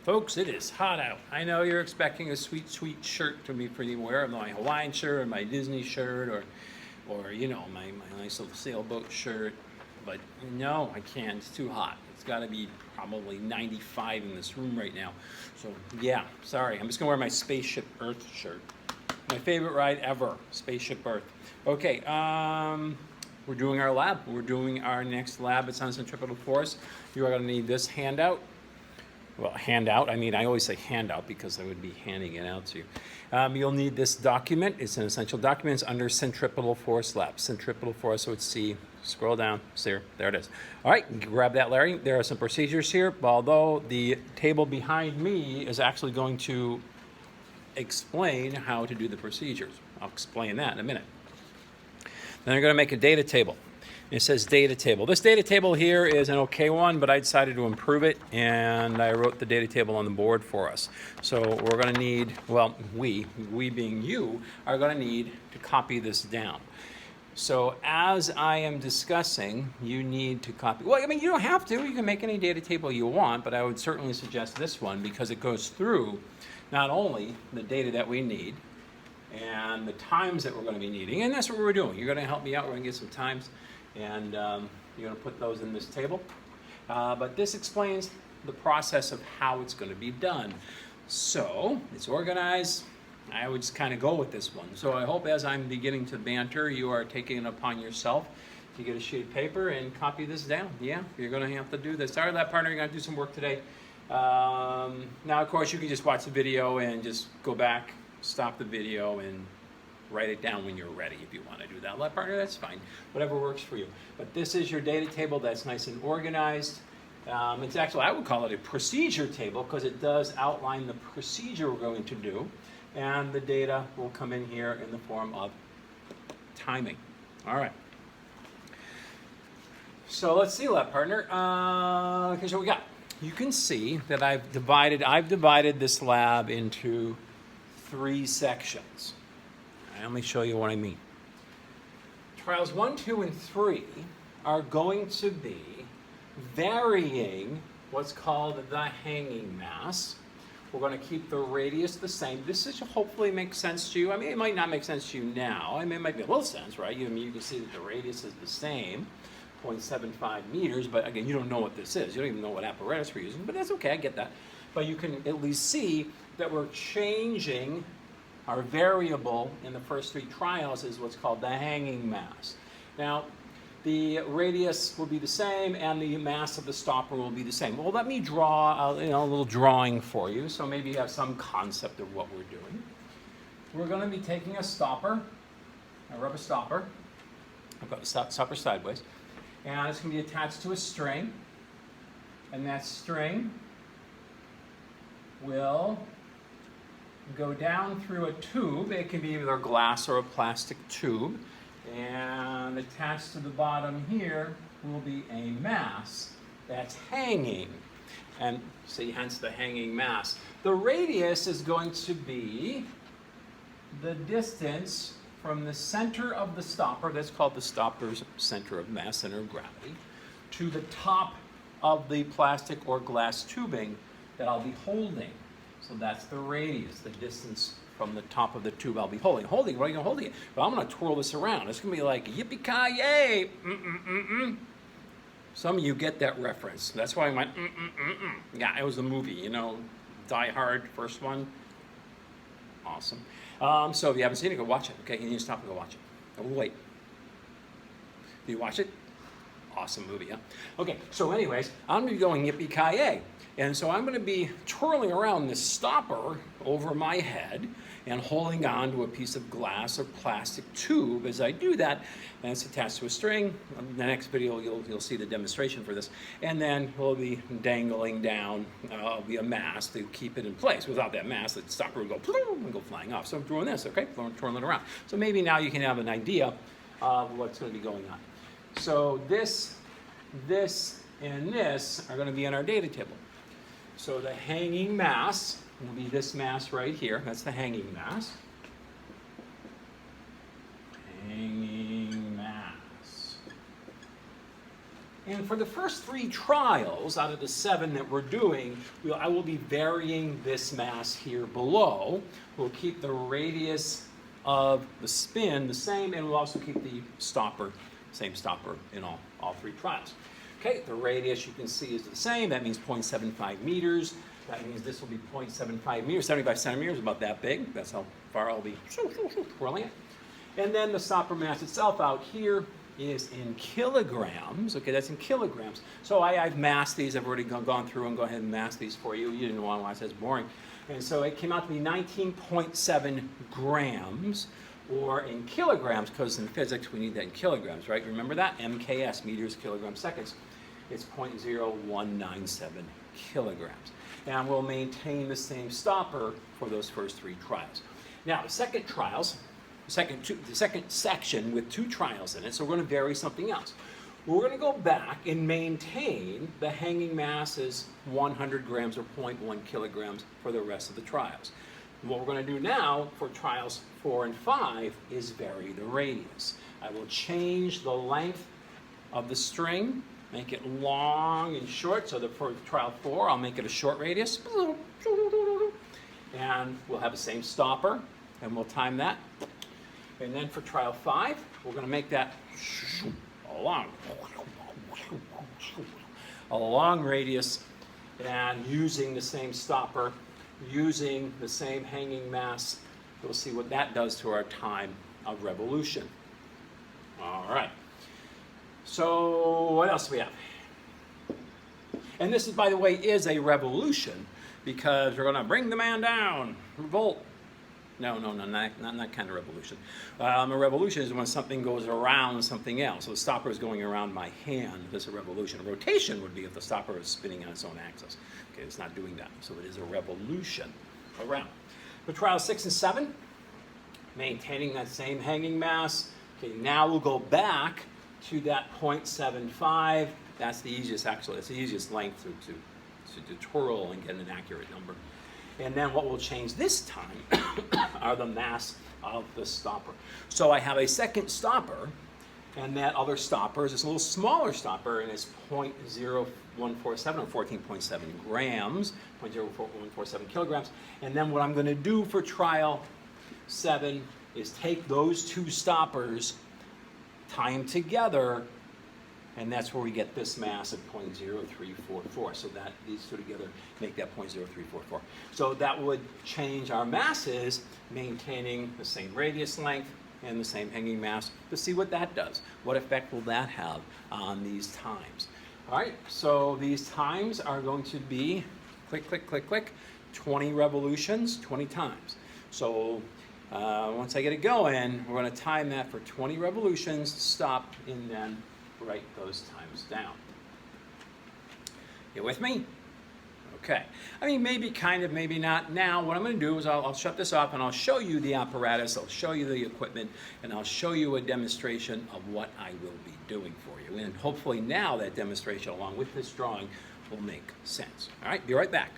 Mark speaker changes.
Speaker 1: Folks, it is hot out. I know you're expecting a sweet, sweet shirt to be for me wear, my Hawaiian shirt or my Disney shirt or you know, my nice little sailboat shirt. But no, I can't. It's too hot. It's got to be probably 95 in this room right now. So yeah, sorry. I'm just gonna wear my Spaceship Earth shirt. My favorite ride ever, Spaceship Earth. Okay, we're doing our lab. We're doing our next lab. It's on Centripetal Force. You are gonna need this handout. Well, handout, I mean, I always say handout because I would be handing it out to you. You'll need this document. It's an essential document. It's under Centripetal Force Lab. Centripetal Force, so it's C. Scroll down, there it is. All right, grab that, Larry. There are some procedures here, although the table behind me is actually going to explain how to do the procedures. I'll explain that in a minute. Then I'm going to make a data table. It says data table. This data table here is an okay one, but I decided to improve it, and I wrote the data table on the board for us. So we're going to need, well, we being you, are going to need to copy this down. So as I am discussing, you need to copy. Well, I mean, you don't have to. You can make any data table you want, but I would certainly suggest this one because it goes through not only the data that we need and the times that we're going to be needing, and that's what we're doing. You're going to help me out. We're going to get some times, and you're going to put those in this table. But this explains the process of how it's going to be done. So it's organized. I would just kind of go with this one. So I hope as I'm beginning to banter, you are taking it upon yourself to get a sheet of paper and copy this down. Yeah, you're going to have to do this. Sorry, that partner, you're going to do some work today. Now, of course, you can just watch the video and just go back, stop the video, and write it down when you're ready if you want to do that. Lab partner, that's fine. Whatever works for you. But this is your data table that's nice and organized. It's actually, I would call it a procedure table because it does outline the procedure we're going to do. And the data will come in here in the form of timing. All right. So let's see, lab partner. Here's what we got. You can see that I've divided this lab into 3 sections. Let me show you what I mean. Trials 1, 2, and 3 are going to be varying what's called the hanging mass. We're going to keep the radius the same. This should hopefully make sense to you. I mean, it might not make sense to you now. I mean, it might make a little sense, right? You can see that the radius is the same, 0.75 meters, but again, you don't know what this is. You don't even know what apparatus we're using, but that's okay, I get that. But you can at least see that we're changing our variable in the first 3 trials is what's called the hanging mass. Now, the radius will be the same and the mass of the stopper will be the same. Well, let me draw a little drawing for you so maybe you have some concept of what we're doing. We're going to be taking a stopper, a rubber stopper. I've got the stopper sideways, and it's going to be attached to a string, and that string will go down through a tube. It can be either glass or a plastic tube. And attached to the bottom here will be a mass that's hanging. And see, hence the hanging mass. The radius is going to be the distance from the center of the stopper, that's called the stopper's center of mass, center of gravity, to the top of the plastic or glass tubing that I'll be holding. So that's the radius, the distance from the top of the tube I'll be holding. What are you going to hold it? Well, I'm going to twirl this around. It's going to be like, yippee-ki-yay! Some of you get that reference. That's why I went, Yeah, it was the movie, Die Hard, first one. Awesome. So if you haven't seen it, go watch it. Okay, you need to stop and go watch it. Oh, wait. Do you watch it? Awesome movie, huh? Okay, so anyways, I'm going to be going yippee-ki-yay. And so I'm going to be twirling around this stopper over my head and holding on to a piece of glass or plastic tube as I do that. And it's attached to a string. In the next video, you'll see the demonstration for this. And then we'll be dangling down be a mass to keep it in place. Without that mass, the stopper would go and go flying off. So I'm doing this, okay? Twirling it around. So maybe now you can have an idea of what's going to be going on. So this, and this are going to be in our data table. So the hanging mass will be this mass right here. That's the hanging mass. Hanging mass. And for the first 3 trials out of the 7 that we're doing, I will be varying this mass here below. We'll keep the radius of the spin the same, and we'll also keep the stopper, same stopper in all 3 trials. Okay, the radius you can see is the same. That means 0.75 meters. That means this will be 0.75 meters. 75 centimeters, about that big. That's how far I'll be twirling it. And then the stopper mass itself out here is in kilograms. Okay, that's in kilograms. So I've massed these. I've already gone through and go ahead and mass these for you. You didn't want why it says boring. And so it came out to be 19.7 grams, or in kilograms, because in physics we need that in kilograms, right? Remember that? MKS, meters, kilograms, seconds. It's 0.0197 kilograms. And we'll maintain the same stopper for those first 3 trials. Now, the second trials, the second section with 2 trials in it, so we're going to vary something else. We're going to go back and maintain the hanging mass as 100 grams or 0.1 kilograms for the rest of the trials. And what we're going to do now for trials 4 and 5 is vary the radius. I will change the length of the string, make it long and short, so that for trial 4 I'll make it a short radius, and we'll have the same stopper, and we'll time that. And then for trial 5, we're going to make that a long radius, and using the same stopper, using the same hanging mass. We'll see what that does to our time of revolution. All right. So what else do we have? And this is, by the way, is a revolution, because we're going to bring the man down, revolt. No, not that kind of revolution. A revolution is when something goes around something else. So the stopper is going around my hand. That's a revolution. A rotation would be if the stopper is spinning on its own axis. Okay, it's not doing that. So it is a revolution around. For trials 6 and 7, maintaining that same hanging mass. Okay, now we'll go back to that 0.75. That's the easiest, actually. That's the easiest length to twirl and get an accurate number. And then what will change this time are the mass of the stopper. So I have a second stopper, and that other stopper is this little smaller stopper, and it's 0.0147 or 14.7 grams, 0.0147 kilograms. And then what I'm going to do for trial 7 is take those 2 stoppers, tie them together, and that's where we get this mass of 0.0344. So that these 2 together make that 0.0344. So that would change our masses, maintaining the same radius length and the same hanging mass, to see what that does. What effect will that have on these times? All right, so these times are going to be, click, click, click, click, 20 revolutions, 20 times. So once I get it going, we're going to time that for 20 revolutions, stop, and then write those times down. You with me? Okay. I mean, maybe kind of, maybe not. Now, what I'm going to do is I'll shut this off, and I'll show you the apparatus, I'll show you the equipment, and I'll show you a demonstration of what I will be doing for you. And hopefully now that demonstration, along with this drawing, will make sense. All right, be right back.